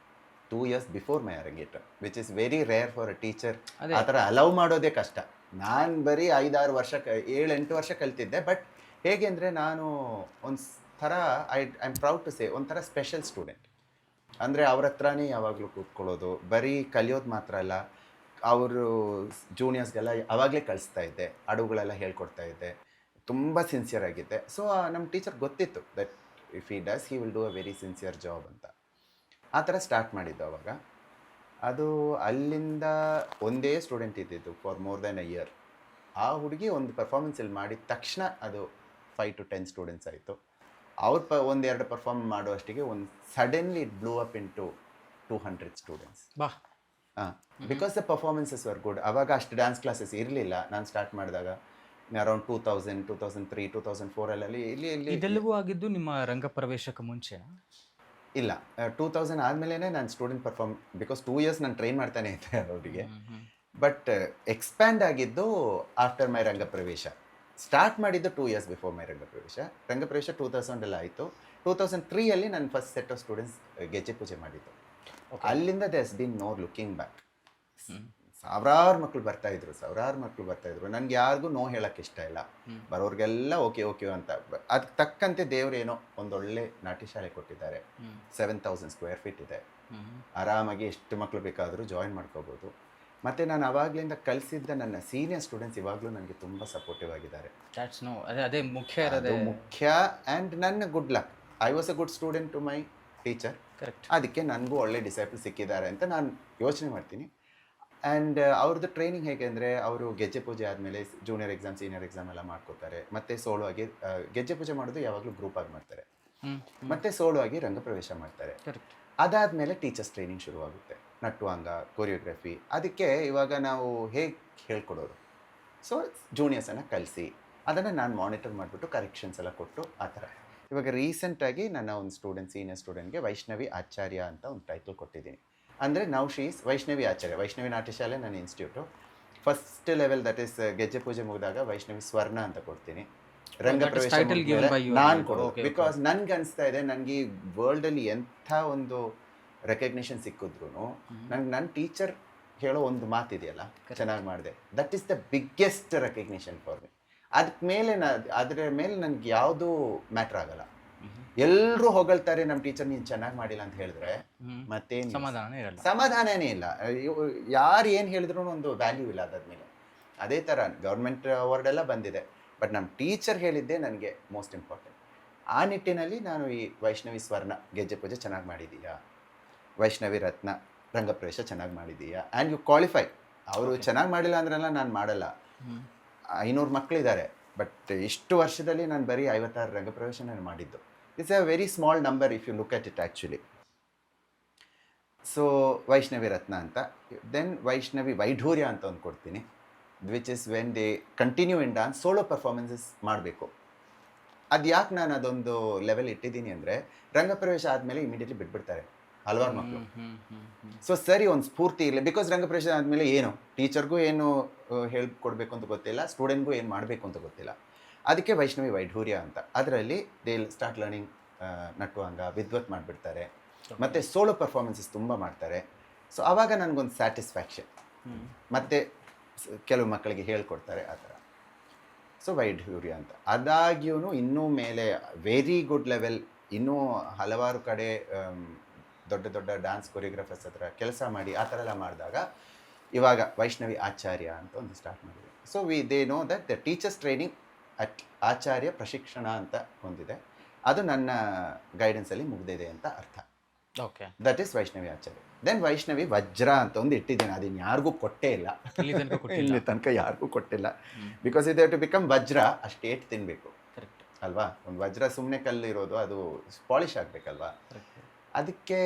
2 years before my arangetram, which is very rare for a teacher. ಆ ಥರ ಅಲೌ ಮಾಡೋದೇ ಕಷ್ಟ. ನಾನು ಬರೀ 5-6 ವರ್ಷ 7-8 ವರ್ಷ ಕಲ್ತಿದ್ದೆ. ಬಟ್ ಹೇಗೆ ಅಂದರೆ ನಾನು ಒಂದು ಥರ I am proud to say ಒಂಥರ ಸ್ಪೆಷಲ್ ಸ್ಟೂಡೆಂಟ್. ಅಂದರೆ ಅವ್ರ ಹತ್ರನೇ ಯಾವಾಗಲೂ ಕೂತ್ಕೊಳ್ಳೋದು, ಬರೀ ಕಲಿಯೋದು ಮಾತ್ರ ಅಲ್ಲ, ಅವರು ಜೂನಿಯರ್ಸ್ಗೆಲ್ಲ ಆವಾಗಲೇ ಕಳಿಸ್ತಾ ಇದ್ದೆ, ಅಡುಗಳೆಲ್ಲ ಹೇಳ್ಕೊಡ್ತಾ ಇದ್ದೆ, ತುಂಬ ಸಿನ್ಸಿಯರ್ ಆಗಿದ್ದೆ. ಸೊ ನಮ್ಮ ಟೀಚರ್ ಗೊತ್ತಿತ್ತು that if he does he will do a very sincere job ಅಂತ. ಆ ಥರ ಸ್ಟಾರ್ಟ್ ಮಾಡಿದ್ದು ಅವಾಗ. ಅದು ಅಲ್ಲಿಂದ ಒಂದೇ ಸ್ಟೂಡೆಂಟ್ ಇದ್ದಿದ್ದು for more than a year. ಆ ಹುಡುಗಿ ಒಂದು ಪರ್ಫಾರ್ಮೆನ್ಸ್ ಇಲ್ಲಿ ಮಾಡಿದ ತಕ್ಷಣ ಅದು 5 to 10 ಸ್ಟೂಡೆಂಟ್ಸ್ ಆಯಿತು. ಅವ್ರು ಒಂದೆರಡು ಪರ್ಫಾರ್ಮ್ ಮಾಡುವಷ್ಟಿಗೆ ಒಂದು suddenly it blew up into 200 students. ಬಾ because the performances were good. ಅವಾಗ ಅಷ್ಟು ಡ್ಯಾನ್ಸ್ ಕ್ಲಾಸಸ್ ಇರಲಿಲ್ಲ ನಾನು ಸ್ಟಾರ್ಟ್ ಮಾಡಿದಾಗ. ಅರೌಂಡ್ 2000, 2003, 2004 ಅಲ್ಲಿ ಇಲ್ಲಿ ಇದೆಲ್ಲವೂ ಆಗಿದ್ದು ನಿಮ್ಮ ರಂಗ ಪ್ರವೇಶಕ್ಕೆ ಮುಂಚೆ? ಇಲ್ಲ, 2000 ಆದಮೇಲೆ ನಾನು ಸ್ಟೂಡೆಂಟ್ ಪರ್ಫಾರ್ಮ್, ಬಿಕಾಸ್ 2 years ನಾನು ಟ್ರೈನ್ ಮಾಡ್ತಾನೆ ಇದ್ದೆ ಅವರಿಗೆ. ಬಟ್ ಎಕ್ಸ್ಪ್ಯಾಂಡ್ ಆಗಿದ್ದು ಆಫ್ಟರ್ ಮೈ ರಂಗ ಪ್ರವೇಶ. ಸ್ಟಾರ್ಟ್ ಮಾಡಿದ್ದು 2 years ಬಿಫೋರ್ ಮೈ ರಂಗ ಪ್ರವೇಶ. ರಂಗ ಪ್ರವೇಶ 2000 ಆಯಿತು. 2003 ಅಲ್ಲಿ ನಾನು ಫಸ್ಟ್ ಸೆಟ್ ಆಫ್ ಸ್ಟೂಡೆಂಟ್ಸ್ ಗೆಜ್ಜೆ ಪೂಜೆ ಮಾಡಿದ್ದು. ಅಲ್ಲಿಂದ they has been no looking back. ಸಾವಿರಾರು ಮಕ್ಕಳು ಬರ್ತಾಯಿದ್ರು. ನನಗೆ ಯಾರಿಗೂ ನೋ ಹೇಳೋಕ್ಕೆ ಇಷ್ಟ ಇಲ್ಲ. ಬರೋರಿಗೆಲ್ಲ ಓಕೆ ಓಕೆ ಅಂತ. ಅದಕ್ಕೆ ತಕ್ಕಂತೆ ದೇವರೇನೋ ಒಂದೊಳ್ಳೆ ನಾಟ್ಯ ಶಾಲೆ ಕೊಟ್ಟಿದ್ದಾರೆ. 7000 square feet ಇದೆ. ಆರಾಮಾಗಿ ಎಷ್ಟು ಮಕ್ಕಳು ಬೇಕಾದರೂ ಜಾಯಿನ್ ಮಾಡ್ಕೋಬೋದು. ಮತ್ತು ನಾನು ಆವಾಗಲಿಂದ ಕಲಿಸಿದ್ದ ನನ್ನ ಸೀನಿಯರ್ ಸ್ಟೂಡೆಂಟ್ಸ್ ಇವಾಗಲೂ ನನಗೆ ತುಂಬ ಸಪೋರ್ಟಿವ್ ಆಗಿದ್ದಾರೆ. ಅದೇ ಮುಖ್ಯ ಆ್ಯಂಡ್ ನನ್ನ good luck, I was a good student to my teacher. Correct. ಅದಕ್ಕೆ ನನಗೂ ಒಳ್ಳೆ ಡಿಸೈಪಲ್ ಸಿಕ್ಕಿದ್ದಾರೆ ಅಂತ ನಾನು ಯೋಚನೆ ಮಾಡ್ತೀನಿ. ಆ್ಯಂಡ್ ಅವ್ರದ್ದು ಟ್ರೈನಿಂಗ್ ಹೇಗೆ ಅಂದರೆ, ಅವರು ಗೆಜ್ಜೆ ಪೂಜೆ ಆದಮೇಲೆ ಜೂನಿಯರ್ ಎಕ್ಸಾಮ್, ಸೀನಿಯರ್ ಎಕ್ಸಾಮ್ ಎಲ್ಲ ಮಾಡ್ಕೋತಾರೆ. ಮತ್ತು ಸೋಲೋ ಆಗಿ ಗೆಜ್ಜೆ ಪೂಜೆ ಮಾಡೋದು ಯಾವಾಗಲೂ ಗ್ರೂಪ್ ಆಗಿ ಮಾಡ್ತಾರೆ. ಮತ್ತು ಸೋಲೋ ಆಗಿ ರಂಗಪ್ರವೇಶ ಮಾಡ್ತಾರೆ. ಅದಾದಮೇಲೆ ಟೀಚರ್ಸ್ ಟ್ರೈನಿಂಗ್ ಶುರುವಾಗುತ್ತೆ, ನಟುವಾಂಗ, ಕೊರಿಯೋಗ್ರಫಿ. ಅದಕ್ಕೆ ಇವಾಗ ನಾವು ಹೇಗೆ ಹೇಳ್ಕೊಡೋದು, ಸೊ ಜೂನಿಯರ್ಸನ್ನು ಕಲಿಸಿ ಅದನ್ನು ನಾನು ಮಾನಿಟರ್ ಮಾಡಿಬಿಟ್ಟು ಕರೆಕ್ಷನ್ಸ್ ಎಲ್ಲ ಕೊಟ್ಟು ಆ ಥರ. ಇವಾಗ ರೀಸೆಂಟಾಗಿ ನನ್ನ ಒಂದು ಸ್ಟೂಡೆಂಟ್, ಸೀನಿಯರ್ ಸ್ಟೂಡೆಂಟ್ಗೆ ವೈಷ್ಣವಿ ಆಚಾರ್ಯ ಅಂತ ಒಂದು ಟೈಟಲ್ ಕೊಟ್ಟಿದ್ದೀನಿ. ಅಂದರೆ ನೌ ಶಿ ಈಸ್ ವೈಷ್ಣವಿ ಆಚಾರ್ಯ. ವೈಷ್ಣವಿ ನಾಟ್ಯಶಾಲೆ ನನ್ನ institute. First level that is ಗೆಜ್ಜೆ ಪೂಜೆ ಮುಗಿದಾಗ ವೈಷ್ಣವಿ ಸ್ವರ್ಣ ಅಂತ ಕೊಡ್ತೀನಿ. ರಂಗಪ್ರವೇಶ ನಾನು ಕೊಡೋದು. ಬಿಕಾಸ್ ನನ್ಗೆ ಅನಿಸ್ತಾ ಇದೆ, ನನಗೆ ಈ ವರ್ಲ್ಡಲ್ಲಿ ಎಂಥ ಒಂದು ರೆಕಗ್ನಿಷನ್ ಸಿಕ್ಕಿದ್ರು ನನಗೆ ನನ್ನ ಟೀಚರ್ ಹೇಳೋ ಒಂದು ಮಾತಿದೆಯಲ್ಲ, ಚೆನ್ನಾಗಿ ಮಾಡಿದೆ, that is the biggest recognition for me. ಅದಕ್ಕೆ ಮೇಲೆ ಅದರ ಮೇಲೆ ನನಗೆ ಯಾವುದೂ ಮ್ಯಾಟ್ರ್ ಆಗಲ್ಲ. ಎಲ್ಲರೂ ಹೊಗಳ್ತಾರೆ ನಮ್ಮ ಟೀಚರ್ ನೀನು ಚೆನ್ನಾಗಿ ಮಾಡಿಲ್ಲ ಅಂತ ಹೇಳಿದ್ರೆ ಮತ್ತೇನು ಸಮಾಧಾನನೇ ಇಲ್ಲ. ಯಾರು ಏನು ಹೇಳಿದ್ರು ಒಂದು ವ್ಯಾಲ್ಯೂ ಇಲ್ಲ ಅದಾದ್ಮೇಲೆ. ಅದೇ ಥರ ಗೌರ್ಮೆಂಟ್ ಅವಾರ್ಡ್ ಎಲ್ಲ ಬಂದಿದೆ, ಬಟ್ ನಮ್ಮ ಟೀಚರ್ ಹೇಳಿದ್ದೇ ನನಗೆ ಮೋಸ್ಟ್ ಇಂಪಾರ್ಟೆಂಟ್. ಆ ನಿಟ್ಟಿನಲ್ಲಿ ನಾನು ಈ ವೈಷ್ಣವಿ ಸ್ವರ್ಣ ಗೆಜ್ಜೆ ಪೂಜೆ ಚೆನ್ನಾಗಿ ಮಾಡಿದ್ದೀಯಾ, ವೈಷ್ಣವಿ ರತ್ನ ರಂಗಪ್ರವೇಶ ಚೆನ್ನಾಗಿ ಮಾಡಿದ್ದೀಯಾ, ಆ್ಯಂಡ್ ಯು ಕ್ವಾಲಿಫೈ. ಅವರು ಚೆನ್ನಾಗಿ ಮಾಡಿಲ್ಲ ಅಂದ್ರೆಲ್ಲ ನಾನು ಮಾಡಲ್ಲ. 500 ಮಕ್ಕಳಿದ್ದಾರೆ, ಬಟ್ ಇಷ್ಟು ವರ್ಷದಲ್ಲಿ ನಾನು ಬರೀ 56 ರಂಗಪ್ರವೇಶ ನಾನು ಮಾಡಿದ್ದು. It's a very small number if you look at it actually. So Vaishnavi Ratna ಅಂತ, ದೆನ್ ವೈಷ್ಣವಿ ವೈಢೂರ್ಯ ಅಂತ ಒಂದು ಕೊಡ್ತೀನಿ, which is when they continue in dance, solo performances ಮಾಡಬೇಕು. ಅದು ಯಾಕೆ ನಾನು ಅದೊಂದು ಲೆವೆಲ್ ಇಟ್ಟಿದ್ದೀನಿ ಅಂದರೆ, ರಂಗಪ್ರವೇಶ ಆದಮೇಲೆ ಇಮಿಡಿಯೇಟ್ಲಿ ಬಿಟ್ಬಿಡ್ತಾರೆ ಹಲವಾರು ಮಕ್ಕಳು. ಸೊ ಸರಿ ಒಂದು ಸ್ಫೂರ್ತಿ ಇರಲಿ, ಬಿಕಾಸ್ ರಂಗಪ್ರವೇಶ ಆದಮೇಲೆ ಏನು ಟೀಚರ್ಗೂ ಏನು ಹೇಳ್ಕೊಡ್ಬೇಕು ಅಂತ ಗೊತ್ತಿಲ್ಲ, ಸ್ಟೂಡೆಂಟ್ಗೂ ಏನು ಮಾಡಬೇಕು ಅಂತ ಗೊತ್ತಿಲ್ಲ. ಅದಕ್ಕೆ ವೈಷ್ಣವಿ ವೈಢೂರ್ಯ ಅಂತ. ಅದರಲ್ಲಿ ದೇ ಸ್ಟಾರ್ಟ್ ಲರ್ನಿಂಗ್ ನಟುವಾಂಗ, ವಿದ್ವತ್ ಮಾಡಿಬಿಡ್ತಾರೆ, ಮತ್ತು ಸೋಲೋ ಪರ್ಫಾರ್ಮೆನ್ಸಸ್ ತುಂಬ ಮಾಡ್ತಾರೆ. ಸೊ ಆವಾಗ ನನಗೊಂದು ಸ್ಯಾಟಿಸ್ಫ್ಯಾಕ್ಷನ್. ಮತ್ತು ಕೆಲವು ಮಕ್ಕಳಿಗೆ ಹೇಳ್ಕೊಡ್ತಾರೆ ಆ ಥರ. ಸೊ ವೈಢೂರ್ಯ ಅಂತ. ಅದಾಗ್ಯೂ ಇನ್ನೂ ಮೇಲೆ ವೆರಿ ಗುಡ್ ಲೆವೆಲ್, ಇನ್ನೂ ಹಲವಾರು ಕಡೆ ದೊಡ್ಡ ದೊಡ್ಡ ಡ್ಯಾನ್ಸ್ ಕೊರಿಯೋಗ್ರಾಫರ್ಸ್ ಹತ್ರ ಕೆಲಸ ಮಾಡಿ ಆ ಥರ ಎಲ್ಲ ಮಾಡಿದಾಗ ಇವಾಗ ವೈಷ್ಣವಿ ಆಚಾರ್ಯ ಅಂತ ಒಂದು ಸ್ಟಾರ್ಟ್ ಮಾಡಿದೆ. So they know that the teachers training at Acharya Prashikshana ಅಂತ ಒಂದಿದೆ, ಅದು ನನ್ನ ಗೈಡೆನ್ಸಲ್ಲಿ ಮುಗಿದಿದೆ ಅಂತ ಅರ್ಥ. Okay, that is Vaishnavi Acharya. Then Vaishnavi Vajra ಅಂತ ಒಂದು ಇಟ್ಟಿದ್ದೇನೆ, ಅದನ್ನು ಯಾರಿಗೂ ಕೊಟ್ಟೇ ಇಲ್ಲ, ಇಲ್ಲಿ ತನಕ ಯಾರಿಗೂ ಕೊಟ್ಟಿಲ್ಲ. ಬಿಕಾಸ್ ಇದು ಟು ಬಿಕಮ್ ವಜ್ರ ಅಷ್ಟು ಏಟ್ ತಿನ್ನಬೇಕು ಅಲ್ವಾ. ಒಂದು ವಜ್ರ ಸುಮ್ಮನೆ ಕಲ್ಲಿರೋದು, ಅದು ಪಾಲಿಶ್ ಆಗಬೇಕಲ್ವಾ. ಅದಕ್ಕೆ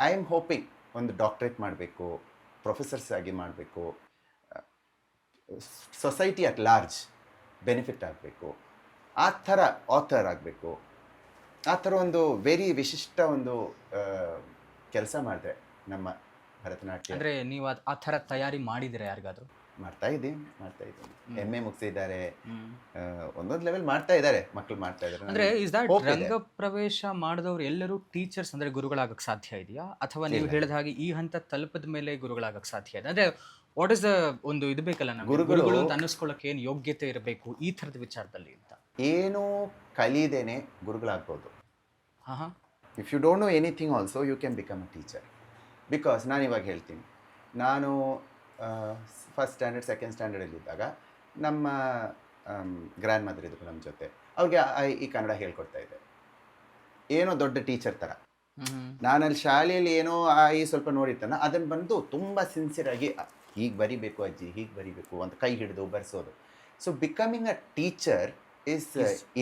ಐ ಆಮ್ ಹೋಪಿಂಗ್ ಒಂದು ಡಾಕ್ಟ್ರೇಟ್ ಮಾಡಬೇಕು, ಪ್ರೊಫೆಸರ್ಸ್ ಆಗಿ ಮಾಡಬೇಕು, ಸೊಸೈಟಿ ಅಟ್ ಲಾರ್ಜ್ ಬೆನಿಫಿಟ್ ಆಗಬೇಕು, ಆ ಥರ ಆಥರ್ ಆಗಬೇಕು. ಆ ಥರ ಒಂದು ವೆರಿ ವಿಶಿಷ್ಟ ಒಂದು ಕೆಲಸ ಮಾಡಿದ್ರೆ ನಮ್ಮ ಭರತನಾಟ್ಯ. ಅಂದರೆ ನೀವು ಆ ಥರ ತಯಾರಿ ಮಾಡಿದರೆ ಯಾರಿಗಾದರೂ? ಮಾಡ್ತಾ ಇದ್ದೀನಿ. MA ಮುಗಿಸಿದ್ದಾರೆ, ಒಂದೊಂದು ಲೆವೆಲ್ ಮಾಡ್ತಾ ಇದ್ದಾರೆ ಮಕ್ಕಳು, ಮಾಡ್ತಾ ಇದ್ದಾರೆ. ಅಂದರೆ ಇಸ್ ದಟ್ ರಂಗ ಪ್ರವೇಶ ಮಾಡಿದವರು ಎಲ್ಲರೂ ಟೀಚರ್ಸ್ ಅಂದರೆ ಗುರುಗಳಾಗಕ್ಕೆ ಸಾಧ್ಯ ಇದೆಯಾ, ಅಥವಾ ನೀವು ಹೇಳಿದ ಹಾಗೆ ಈ ಹಂತ ತಲುಪದ ಮೇಲೆ ಗುರುಗಳಾಗಕ್ಕೆ ಸಾಧ್ಯ ಇದೆ? ಅಂದರೆ ವಾಟ್ ಇಸ್ ದ ಒಂದು ಇದು ಬೇಕಲ್ಲ ನಮಗೆ, ಗುರುಗಳು ಅಂತ ಅನ್ನಿಸ್ಕೊಳ್ಳೋಕೆ ಏನು ಯೋಗ್ಯತೆ ಇರಬೇಕು ಈ ಥರದ ವಿಚಾರದಲ್ಲಿ ಅಂತ? ಏನು ಕಲಿದೇನೆ ಗುರುಗಳಾಗ್ಬೋದು. ಹಾಂ ಹಾಂ if you don't know anything also you can become a teacher. Because ನಾನು ಇವಾಗ ಹೇಳ್ತೀನಿ, ನಾನು ಫಸ್ಟ್ ಸ್ಟ್ಯಾಂಡರ್ಡ್ ಸೆಕೆಂಡ್ ಸ್ಟ್ಯಾಂಡರ್ಡಲ್ಲಿದ್ದಾಗ ನಮ್ಮ ಗ್ರ್ಯಾಂಡ್ ಮದರ್ ಇದ್ರು ನಮ್ಮ ಜೊತೆ. ಅವ್ರಿಗೆ ಈ ಕನ್ನಡ ಹೇಳ್ಕೊಡ್ತಾ ಇದ್ದೆ, ಏನೋ ದೊಡ್ಡ ಟೀಚರ್ ಥರ. ನಾನಲ್ಲಿ ಶಾಲೆಯಲ್ಲಿ ಏನೋ ಈ ಸ್ವಲ್ಪ ನೋಡಿರ್ತಾನೆ, ಅದನ್ನು ಬಂದು ತುಂಬ ಸಿನ್ಸಿಯರಾಗಿ ಹೀಗೆ ಬರಿಬೇಕು ಅಜ್ಜಿ, ಹೀಗೆ ಬರಿಬೇಕು ಅಂತ ಕೈ ಹಿಡಿದು ಬರೆಸೋದು. So becoming a teacher is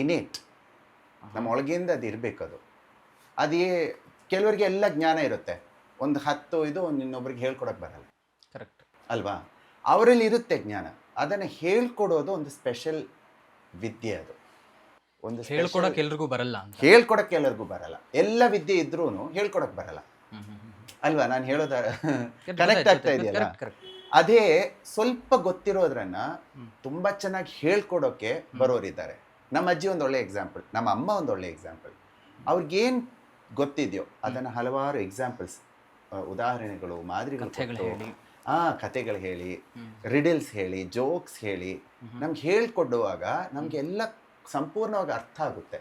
innate, ನಮ್ಮ ಒಳಗಿಂದ ಅದು ಇರಬೇಕು. ಅದೇ ಕೆಲವರಿಗೆ ಎಲ್ಲ ಜ್ಞಾನ ಇರುತ್ತೆ, ಒಂದು 10 ಇದು ಇನ್ನೊಬ್ರಿಗೆ ಹೇಳ್ಕೊಡಕ್ಕೆ ಬರಲ್ಲ. ಕರೆಕ್ಟ್ ಅಲ್ವಾ? ಅವರಲ್ಲಿ ಇರುತ್ತೆ ಜ್ಞಾನ, ಅದನ್ನು ಹೇಳ್ಕೊಡೋದು ಒಂದು ಸ್ಪೆಷಲ್ ವಿದ್ಯೆ. ಅದು ಒಂದು ಹೇಳ್ಕೊಡಕ್ಕೆ ಎಲ್ರಿಗೂ ಬರಲ್ಲ ಅಂತ. ಹೇಳ್ಕೊಡಕ್ಕೆ ಎಲ್ಲರಿಗೂ ಬರಲ್ಲ, ಎಲ್ಲ ವಿದ್ಯೆ ಇದ್ರೂ ಹೇಳ್ಕೊಡಕ್ಕೆ ಬರಲ್ಲ ಅಲ್ವಾ? ನಾನು ಹೇಳೋದ ಕನೆಕ್ಟ್ ಆಗ್ತಾ ಇದೆಯಲ್ಲ? ಅದೇ ಸ್ವಲ್ಪ ಗೊತ್ತಿರೋದ್ರನ್ನ ತುಂಬಾ ಚೆನ್ನಾಗಿ ಹೇಳ್ಕೊಡೋಕೆ ಬರೋರಿದ್ದಾರೆ. ನಮ್ಮ ಅಜ್ಜಿ ಒಂದು ಒಳ್ಳೆ ಎಕ್ಸಾಂಪಲ್, ನಮ್ಮ ಅಮ್ಮ ಒಂದು ಒಳ್ಳೆ ಎಕ್ಸಾಂಪಲ್. ಅವ್ರಿಗೇನು ಗೊತ್ತಿದೆಯೋ ಅದನ್ನು ಹಲವಾರು ಎಕ್ಸಾಂಪಲ್ಸ್, ಉದಾಹರಣೆಗಳು, ಮಾದರಿಗಳು, ಕಥೆಗಳು ಹೇಳಿ, ರಿಡಲ್ಸ್ ಹೇಳಿ, ಜೋಕ್ಸ್ ಹೇಳಿ ನಮ್ಗೆ ಹೇಳ್ಕೊಡುವಾಗ ನಮ್ಗೆ ಎಲ್ಲ ಸಂಪೂರ್ಣವಾಗಿ ಅರ್ಥ ಆಗುತ್ತೆ.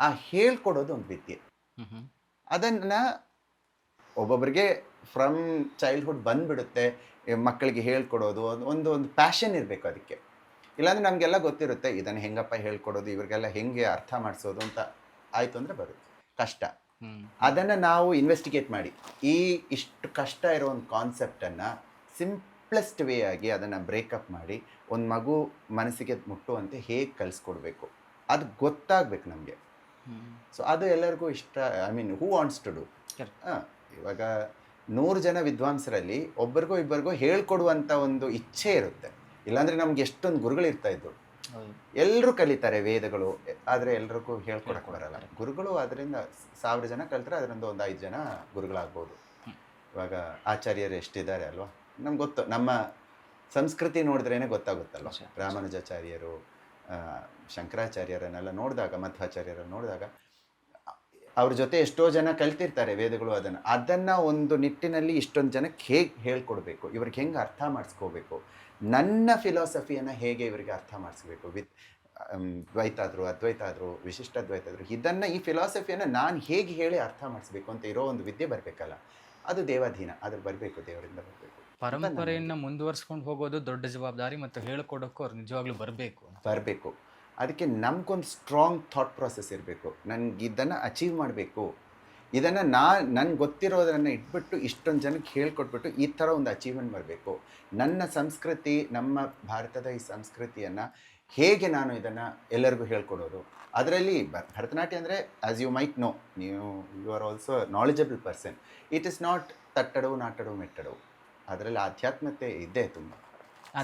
ಆ ಹೇಳ್ಕೊಡೋದು ಒಂದು ವಿದ್ಯೆ. ಅದನ್ನ ಒಬ್ಬೊಬ್ಬರಿಗೆ ಫ್ರಮ್ ಚೈಲ್ಡ್ಹುಡ್ ಬಂದ್ಬಿಡುತ್ತೆ. ಮಕ್ಕಳಿಗೆ ಹೇಳ್ಕೊಡೋದು ಒಂದು ಪ್ಯಾಷನ್ ಇರಬೇಕು ಅದಕ್ಕೆ. ಇಲ್ಲಾಂದ್ರೆ ನಮಗೆಲ್ಲ ಗೊತ್ತಿರುತ್ತೆ ಇದನ್ನು ಹೆಂಗಪ್ಪ ಹೇಳ್ಕೊಡೋದು, ಇವ್ರಿಗೆಲ್ಲ ಹೆಂಗೆ ಅರ್ಥ ಮಾಡಿಸೋದು ಅಂತ ಆಯಿತು ಅಂದರೆ ಬರುತ್ತೆ ಕಷ್ಟ. ಅದನ್ನು ನಾವು ಇನ್ವೆಸ್ಟಿಗೇಟ್ ಮಾಡಿ ಇಷ್ಟು ಕಷ್ಟ ಇರೋ ಒಂದು ಕಾನ್ಸೆಪ್ಟನ್ನು ಸಿಂಪ್ಲೆಸ್ಟ್ ವೇ ಆಗಿ ಅದನ್ನು ಬ್ರೇಕಪ್ ಮಾಡಿ ಒಂದು ಮಗು ಮನಸ್ಸಿಗೆ ಮುಟ್ಟುವಂತೆ ಹೇಗೆ ಕಲಿಸ್ಕೊಡ್ಬೇಕು ಅದು ಗೊತ್ತಾಗಬೇಕು ನಮಗೆ. ಸೊ ಅದು ಎಲ್ಲರಿಗೂ ಇಷ್ಟ. I mean who wants to do. ಇವಾಗ 100 ಜನ ವಿದ್ವಾಂಸರಲ್ಲಿ ಒಬ್ಬರಿಗೂ ಇಬ್ಬರಿಗೂ ಹೇಳ್ಕೊಡುವಂಥ ಒಂದು ಇಚ್ಛೆ ಇರುತ್ತೆ. ಇಲ್ಲಾಂದರೆ ನಮ್ಗೆ ಎಷ್ಟೊಂದು ಗುರುಗಳು ಇರ್ತಾ ಇದ್ರು. ಎಲ್ಲರೂ ಕಲಿತಾರೆ ವೇದಗಳು, ಆದರೆ ಎಲ್ರಿಗೂ ಹೇಳ್ಕೊಡಕ್ಕೆ ಬರಲ್ಲ. ಗುರುಗಳು ಅದರಿಂದ 1000 ಜನ ಕಲಿತ್ರೆ ಅದರಿಂದ ಒಂದು 5 ಜನ ಗುರುಗಳಾಗ್ಬೋದು. ಇವಾಗ ಆಚಾರ್ಯರು ಎಷ್ಟಿದ್ದಾರೆ ಅಲ್ವಾ? ನಮ್ಗೆ ಗೊತ್ತು, ನಮ್ಮ ಸಂಸ್ಕೃತಿ ನೋಡಿದ್ರೇ ಗೊತ್ತಾಗುತ್ತಲ್ವ. ರಾಮಾನುಜಾಚಾರ್ಯರು, ಶಂಕರಾಚಾರ್ಯರನ್ನೆಲ್ಲ ನೋಡಿದಾಗ, ಮಧ್ವಾಚಾರ್ಯರನ್ನು ನೋಡಿದಾಗ ಅವ್ರ ಜೊತೆ ಎಷ್ಟೋ ಜನ ಕಲ್ತಿರ್ತಾರೆ ವೇದಗಳು. ಅದನ್ನು ಒಂದು ನಿಟ್ಟಿನಲ್ಲಿ ಇಷ್ಟೊಂದು ಜನಕ್ಕೆ ಹೇಗೆ ಹೇಳ್ಕೊಡ್ಬೇಕು, ಇವ್ರಿಗೆ ಹೆಂಗೆ ಅರ್ಥ ಮಾಡಿಸ್ಕೋಬೇಕು, ನನ್ನ ಫಿಲಾಸಫಿಯನ್ನು ಹೇಗೆ ಇವರಿಗೆ ಅರ್ಥ ಮಾಡಿಸ್ಬೇಕು, ದ್ವೈತ ಆದರೂ ಅದ್ವೈತ ಆದರೂ ವಿಶಿಷ್ಟ ದ್ವೈತ ಆದರೂ ಇದನ್ನು, ಈ ಫಿಲಾಸಫಿಯನ್ನು ನಾನು ಹೇಗೆ ಹೇಳಿ ಅರ್ಥ ಮಾಡಿಸ್ಬೇಕು ಅಂತ ಇರೋ ಒಂದು ವಿದ್ಯೆ ಬರಬೇಕಲ್ಲ, ಅದು ದೇವಾಧೀನ. ಅದ್ರ ಬರಬೇಕು, ದೇವರಿಂದ ಬರಬೇಕು. ಪರಂಪರೆಯನ್ನು ಮುಂದುವರ್ಸ್ಕೊಂಡು ಹೋಗೋದು ದೊಡ್ಡ ಜವಾಬ್ದಾರಿ, ಮತ್ತು ಹೇಳ್ಕೊಡೋಕ್ಕೂ ಅವ್ರು ನಿಜವಾಗ್ಲೂ ಬರಬೇಕು. ಅದಕ್ಕೆ ನಮ್ಗೊಂದು ಸ್ಟ್ರಾಂಗ್ ಥಾಟ್ ಪ್ರಾಸೆಸ್ ಇರಬೇಕು. ನನಗೆ ಇದನ್ನು ಅಚೀವ್ ಮಾಡಬೇಕು, ಇದನ್ನು ನನಗೆ ಗೊತ್ತಿರೋದನ್ನು ಇಟ್ಬಿಟ್ಟು ಇಷ್ಟೊಂದು ಜನಕ್ಕೆ ಹೇಳ್ಕೊಟ್ಬಿಟ್ಟು ಈ ಥರ ಒಂದು ಅಚೀವ್ಮೆಂಟ್ ಬರಬೇಕು. ನನ್ನ ಸಂಸ್ಕೃತಿ, ನಮ್ಮ ಭಾರತದ ಈ ಸಂಸ್ಕೃತಿಯನ್ನು ಹೇಗೆ ನಾನು ಇದನ್ನು ಎಲ್ಲರಿಗೂ ಹೇಳ್ಕೊಡೋದು. ಅದರಲ್ಲಿ ಭರತನಾಟ್ಯ ಅಂದರೆ as you might know, you are also knowledgeable person, it is not ತಟ್ಟಡು ನಾಟಡು ಮೆಟ್ಟಡು. ಅದರಲ್ಲಿ ಆಧ್ಯಾತ್ಮತೆ ಇದೆ ತುಂಬ.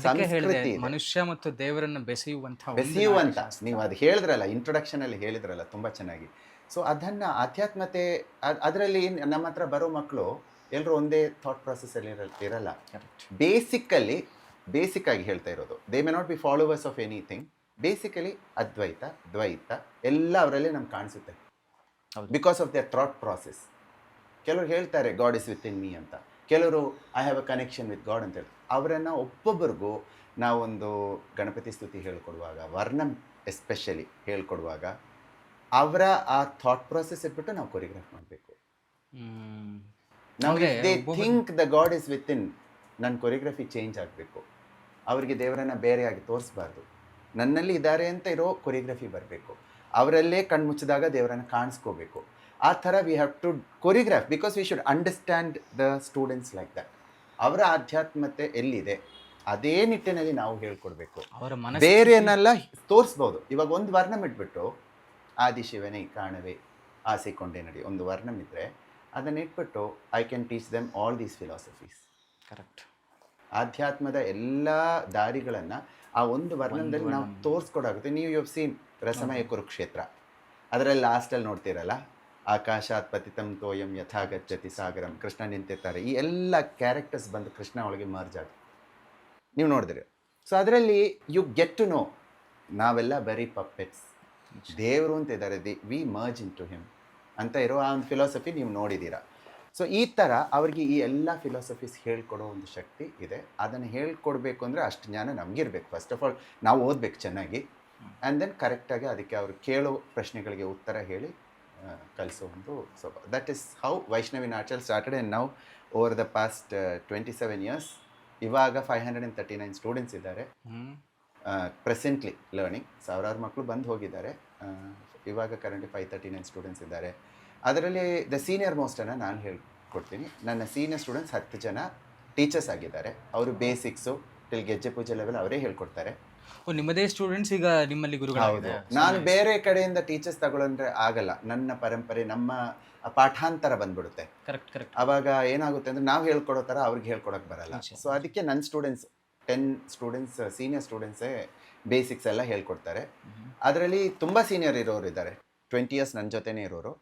ಸಂಸ್ಕೃತಿ, ಮನುಷ್ಯ ಮತ್ತು ದೇವರನ್ನು ಬೆಸೆಯುವಂಥ ನೀವು ಅದು ಹೇಳಿದ್ರಲ್ಲ, ಇಂಟ್ರೊಡಕ್ಷನಲ್ಲಿ ಹೇಳಿದ್ರಲ್ಲ ತುಂಬ ಚೆನ್ನಾಗಿ. ಸೊ ಅದನ್ನು ಆಧ್ಯಾತ್ಮತೆ, ಅದರಲ್ಲಿ ನಮ್ಮ ಹತ್ರ ಬರೋ ಮಕ್ಕಳು ಎಲ್ಲರೂ ಒಂದೇ ಥಾಟ್ ಪ್ರಾಸೆಸ್ಸಲ್ಲಿ ಇರಲ್ಲ. ಬೇಸಿಕ್ಕಾಗಿ ಹೇಳ್ತಾ ಇರೋದು, they may not be followers of anything. Basically Advaita, Dvaita ಎಲ್ಲ ಅವರಲ್ಲಿ ನಮ್ಗೆ ಕಾಣಿಸುತ್ತೆ, because of their thought process. ಕೆಲವರು ಹೇಳ್ತಾರೆ God is within me ಅಂತ, ಕೆಲವರು I have a connection with God ಅಂತ ಹೇಳ್ತಾರೆ. ಅವರನ್ನು ಒಬ್ಬೊಬ್ಬರಿಗೂ ನಾವೊಂದು ಗಣಪತಿ ಸ್ತುತಿ ಹೇಳ್ಕೊಡುವಾಗ, ವರ್ಣಂ ಎಸ್ಪೆಷಲಿ ಹೇಳ್ಕೊಡುವಾಗ ಅವರ ಆ ಥಾಟ್ ಪ್ರಾಸೆಸ್ ಇಟ್ಬಿಟ್ಟು ನಾವು ಕೊರಿಯೋಗ್ರಾಫ್ ಮಾಡಬೇಕು. ನಾವು they think the god is with in, ನನ್ನ ಕೊರಿಯೋಗ್ರಫಿ ಚೇಂಜ್ ಆಗಬೇಕು. ಅವರಿಗೆ ದೇವರನ್ನು ಬೇರೆಯಾಗಿ ತೋರಿಸ್ಬಾರ್ದು, ನನ್ನಲ್ಲಿ ಇದ್ದಾರೆ ಅಂತ ಇರೋ ಕೊರಿಯೋಗ್ರಫಿ ಬರಬೇಕು. ಅವರಲ್ಲೇ ಕಣ್ಮುಚ್ಚಿದಾಗ ದೇವರನ್ನು ಕಾಣಿಸ್ಕೋಬೇಕು. ಆ ಥರ we have to choreograph, because we should understand the students like that. ಅವರ ಆಧ್ಯಾತ್ಮತೆ ಎಲ್ಲಿದೆ ಅದೇ ನಿಟ್ಟಿನಲ್ಲಿ ನಾವು ಹೇಳ್ಕೊಡ್ಬೇಕು. ಬೇರೆಯನ್ನೆಲ್ಲ ತೋರಿಸ್ಬೋದು. ಇವಾಗ ಒಂದು ವರ್ಣಂ ಇಟ್ಬಿಟ್ಟು ಆದಿಶಿವನೇ ಕಾಣವೆ ಆಸೆಕೊಂಡೇ ನಡಿ, ಒಂದು ವರ್ಣಂ ಇದ್ದರೆ ಅದನ್ನು ಇಟ್ಬಿಟ್ಟು I can teach them all these philosophies. Correct. ಆಧ್ಯಾತ್ಮದ ಎಲ್ಲ ದಾರಿಗಳನ್ನು ಆ ಒಂದು ವರ್ಣದಲ್ಲಿ ನಾವು ತೋರಿಸ್ಕೊಡಾಗುತ್ತೆ. ನೀವು you have seen Rasamaya Kurukshetra, ಅದರಲ್ಲಿ ಲಾಸ್ಟಲ್ಲಿ ನೋಡ್ತೀರಲ್ಲ, ಆಕಾಶಾತ್ ಪತಿತಂ ತೋಯಂ ಯಥಾ ಗಚ್ಚತಿ ಸಾಗರಂ, ಕೃಷ್ಣ ನಿಂತಿರ್ತಾರೆ. ಈ ಎಲ್ಲ ಕ್ಯಾರೆಕ್ಟರ್ಸ್ ಬಂದು ಕೃಷ್ಣ ಒಳಗೆ ಮರ್ಜ್ ಆಗುತ್ತೆ, ನೀವು ನೋಡಿದ್ರಿ. ಸೊ ಅದರಲ್ಲಿ ಯು ಗೆಟ್ ಟು ನೋ ನಾವೆಲ್ಲ ಬರೀ ಪಪ್ಪೆಟ್ಸ್, ದೇವರು ಅಂತ ಇದ್ದಾರೆ, we merge into him ಅಂತ ಇರೋ ಆ ಒಂದು ಫಿಲಾಸಫಿ ನೀವು ನೋಡಿದ್ದೀರಾ. ಸೊ ಈ ಥರ ಅವ್ರಿಗೆ ಈ ಎಲ್ಲ ಫಿಲಾಸಫೀಸ್ ಹೇಳ್ಕೊಡೋ ಒಂದು ಶಕ್ತಿ ಇದೆ. ಅದನ್ನು ಹೇಳ್ಕೊಡ್ಬೇಕು ಅಂದರೆ ಅಷ್ಟು ಜ್ಞಾನ ನಮಗಿರ್ಬೇಕು. ಫಸ್ಟ್ ಆಫ್ ಆಲ್ ನಾವು ಓದಬೇಕು ಚೆನ್ನಾಗಿ, ಆ್ಯಂಡ್ ದೆನ್ ಕರೆಕ್ಟಾಗಿ ಅದಕ್ಕೆ ಅವರು ಕೇಳೋ ಪ್ರಶ್ನೆಗಳಿಗೆ ಉತ್ತರ ಹೇಳಿ ಕಲಿಸೋ ಒಂದು ಸ್ವಭಾವ. ದಟ್ ಈಸ್ ಹೌ ವೈಷ್ಣವಿ ನಾಟ್ಯಲ್ started. And now over the past 27 years ಇವಾಗ 539 ಸ್ಟೂಡೆಂಟ್ಸ್ ಇದ್ದಾರೆ ಪ್ರೆಸೆಂಟ್ಲಿ ಲರ್ನಿಂಗ್. ಸಾವಿರಾರು ಮಕ್ಕಳು ಬಂದು ಹೋಗಿದ್ದಾರೆ. ಇವಾಗ ಕರೆಂಟ್ಲಿ 539 ಸ್ಟೂಡೆಂಟ್ಸ್ ಇದ್ದಾರೆ. ಅದರಲ್ಲಿ ದ ಸೀನಿಯರ್ ಮೋಸ್ಟನ್ನು ನಾನು ಹೇಳ್ಕೊಡ್ತೀನಿ. ನನ್ನ ಸೀನಿಯರ್ ಸ್ಟೂಡೆಂಟ್ಸ್ 10 ಜನ ಟೀಚರ್ಸ್ ಆಗಿದ್ದಾರೆ. ಅವರು ಬೇಸಿಕ್ಸು ಟಿಲ್ ಗೆಜ್ಜೆ ಪೂಜೆ ಲೆವೆಲ್ ಅವರೇ ಹೇಳ್ಕೊಡ್ತಾರೆ. ನಿಮ್ಮದೇ ಸ್ಟೂಡೆಂಟ್ಸ್ ಈಗ ನಿಮ್ಮಲ್ಲಿ ಹೌದು. ಗುರುಗಳು. ನಾನು ಬೇರೆ ಕಡೆಯಿಂದ ಟೀಚರ್ಸ್ ತಗೊಳ್ಳಂದ್ರೆ ಆಗಲ್ಲ. ನನ್ನ ಪರಂಪರೆ, ನಮ್ಮ ಪಾಠಾಂತರ ಬಂದ್ಬಿಡುತ್ತೆ. Correct correct. ಅವಾಗ ಏನಾಗುತ್ತೆ ಅಂದರೆ ನಾವು ಹೇಳ್ಕೊಡೋ ಥರ ಅವ್ರಿಗೆ ಹೇಳ್ಕೊಡೋಕೆ ಬರಲ್ಲ. ಸೊ ಅದಕ್ಕೆ ನನ್ನ ಸ್ಟೂಡೆಂಟ್ಸ್ 10 ಸ್ಟೂಡೆಂಟ್ಸ್ ಸೀನಿಯರ್ ಸ್ಟೂಡೆಂಟ್ಸೇ ಬೇಸಿಕ್ಸ್ ಎಲ್ಲ ಹೇಳ್ಕೊಡ್ತಾರೆ. ಅದರಲ್ಲಿ ತುಂಬ ಸೀನಿಯರ್ ಇರೋರು ಇದ್ದಾರೆ, 20 ಇಯರ್ಸ್ ನನ್ನ ಜೊತೆನೇ ಇರೋರು.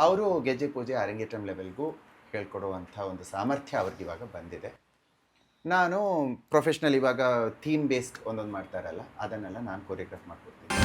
ಅವರು ಗೆಜ್ಜೆ ಪೂಜೆ ಅರಂಗೇಟ್ರಂ ಲೆವೆಲ್ಗೂ ಹೇಳ್ಕೊಡುವಂಥ ಒಂದು ಸಾಮರ್ಥ್ಯ ಅವ್ರಿಗೆ ಇವಾಗ ಬಂದಿದೆ. ನಾನು ಪ್ರೊಫೆಷ್ನಲ್ ಇವಾಗ ಥೀಮ್ ಬೇಸ್ಡ್ ಒಂದೊಂದು ಮಾಡ್ತಾರಲ್ಲ, ಅದನ್ನೆಲ್ಲ ನಾನು ಕೊರಿಯೋಗ್ರಾಫ್ ಮಾಡ್ಕೊಡ್ತೀನಿ.